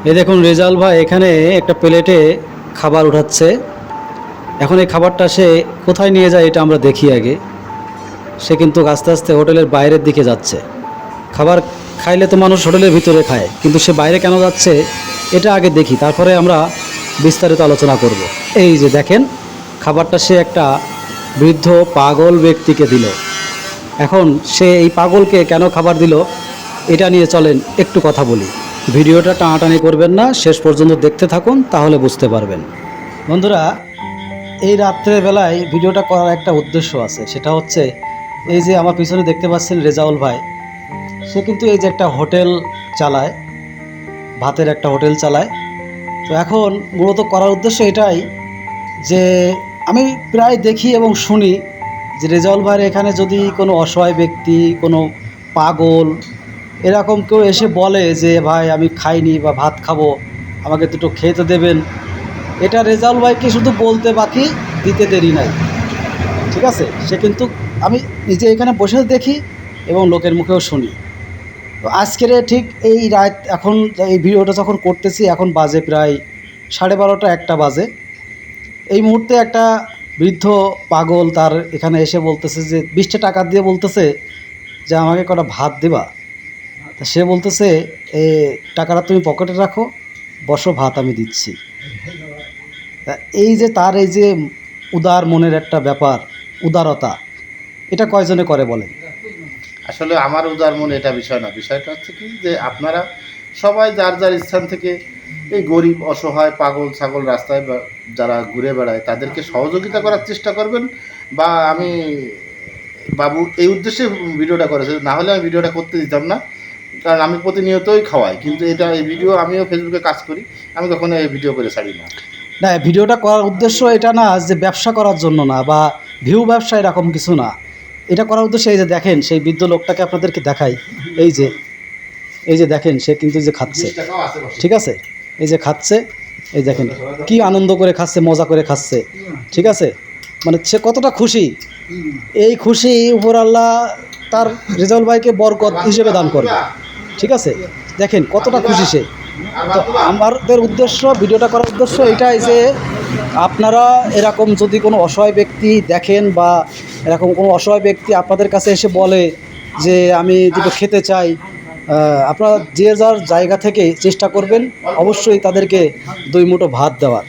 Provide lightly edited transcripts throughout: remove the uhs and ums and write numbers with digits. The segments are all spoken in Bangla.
এই দেখুন রেজাল ভাই এখানে একটা প্লেটে খাবার উঠাচ্ছে। এখন এই খাবারটা সে কোথায় নিয়ে যায় এটা আমরা দেখি আগে। সে কিন্তু আস্তে আস্তে হোটেলের বাইরের দিকে যাচ্ছে। খাবার খাইলে তো মানুষ হোটেলের ভিতরে খায়, কিন্তু সে বাইরে কেন যাচ্ছে এটা আগে দেখি, তারপরে আমরা বিস্তারিত আলোচনা করব। এই যে দেখেন খাবারটা সে একটা বৃদ্ধ পাগল ব্যক্তিকে দিল। এখন সে এই পাগলকে কেন খাবার দিল এটা নিয়ে চলেন একটু কথা বলি। ভিডিওটা টানাটানি করবেন না, শেষ পর্যন্ত দেখতে থাকুন, তাহলে বুঝতে পারবেন। বন্ধুরা, এই রাত্রের বেলায় ভিডিওটা করার একটা উদ্দেশ্য আছে, সেটা হচ্ছে এই যে আমার পিছনে দেখতে পাচ্ছেন রেজাউল ভাই, সে কিন্তু এই যে একটা হোটেল চালায়, ভাতের একটা হোটেল চালায়। তো এখন মূলত করার উদ্দেশ্য এটাই যে আমি প্রায় দেখি এবং শুনি যে রেজাউল ভাইয়ের এখানে যদি কোনো অসহায় ব্যক্তি, কোনো পাগল এরকম কেউ এসে বলে যে ভাই আমি খাইনি বা ভাত খাবো, আমাকে দুটো খেতে দেবেন, এটা রেজাউল ভাইকে শুধু বলতে বাকি, দিতে দেরি নাই। ঠিক আছে, সে কিন্তু আমি নিজে এখানে বসে দেখি এবং লোকের মুখেও শুনি। তো আজকের ঠিক এই রাত, এখন এই ভিডিওটা যখন করতেছি এখন বাজে প্রায় 12:30 একটা বাজে। এই মুহূর্তে একটা বৃদ্ধ পাগল তার এখানে এসে বলতেছে যে 20টা টাকা দিয়ে বলতেছে যে আমাকে কটা ভাত দেবা। তা সে বলতেছে এই টাকাটা তুমি পকেটে রাখো, বসো ভাত আমি দিচ্ছি। তা এই যে তার এই যে উদার মনের একটা ব্যাপার, উদারতা, এটা কয়জনে করে বলেন? আসলে আমার উদার মনে এটা বিষয় না, বিষয়টা হচ্ছে কি যে আপনারা সবাই যার যার স্থান থেকে এই গরিব অসহায় পাগল ছাগল রাস্তায় যারা ঘুরে বেড়ায় তাদেরকে সহযোগিতা করার চেষ্টা করবেন। বা আমি বাবু এই উদ্দেশ্যে ভিডিওটা করেছে, না হলে আমি ভিডিওটা করতে দিতাম না, কারণ আমি প্রতিনিয়তই খাওয়াই, কিন্তু এই ভিডিও আমিও ফেসবুকে কাজ করি, আমি কখনো এই ভিডিও করে ছাড়ি না। না, ভিডিওটা করার উদ্দেশ্য এটা না যে ব্যবসা করার জন্য না, বা ভিউ ব্যবসা এরকম কিছু না। এটা করার উদ্দেশ্য এই যে দেখেন সেই বৃদ্ধ লোকটাকে আপনাদেরকে দেখাই। এই যে দেখেন সে কিন্তু যে খাচ্ছে, ঠিক আছে, এই যে খাচ্ছে, এই দেখেন কি আনন্দ করে খাচ্ছে, মজা করে খাচ্ছে। ঠিক আছে, মানে সে কতটা খুশি, এই খুশি উপরআল্লাহ তার রেজাউল ভাইকে বরকত হিসেবে দান করবে। ঠিক আছে, দেখেন কতটা খুশি সে। তো আমাদের উদ্দেশ্য, ভিডিওটা করার উদ্দেশ্য এটাই যে আপনারা এরকম যদি কোনো অসহায় ব্যক্তি দেখেন, বা এরকম কোনো অসহায় ব্যক্তি আপনাদের কাছে এসে বলে যে আমি দুটো খেতে চাই, আপনারা যে যার জায়গা থেকে চেষ্টা করবেন অবশ্যই তাদেরকে 2 মুঠো ভাত দেওয়ার।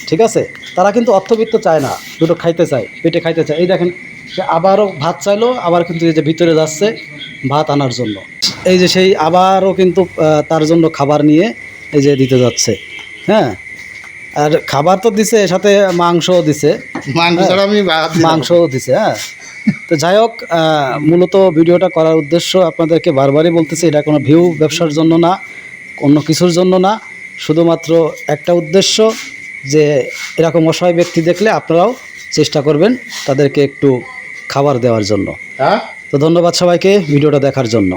ঠিক আছে, তারা কিন্তু অর্থবিত্ত চায় না, দুটো খাইতে চায়, পেটে খাইতে চায়। এই দেখেন সে আবারও ভাত চাইলো, আবার কিন্তু এই যে ভিতরে যাচ্ছে ভাত আনার জন্য। এই যে সেই আবারও কিন্তু তার জন্য খাবার নিয়ে এই যে দিতে যাচ্ছে। হ্যাঁ, আর খাবার তো দিছে, সাথে মাংসও দিছে, মাংসও দিছে। হ্যাঁ, তো যাই হোক, মূলত ভিডিওটা করার উদ্দেশ্য আপনাদেরকে বারবারই বলতেছি, এটা কোনো ভিউ ব্যবসার জন্য না, অন্য কিছুর জন্য না, শুধুমাত্র একটা উদ্দেশ্য যে এরকম অসহায় ব্যক্তি দেখলে আপনারাও চেষ্টা করবেন তাদেরকে একটু খাবার দেওয়ার জন্য। তো ধন্যবাদ সবাইকে ভিডিওটা দেখার জন্য।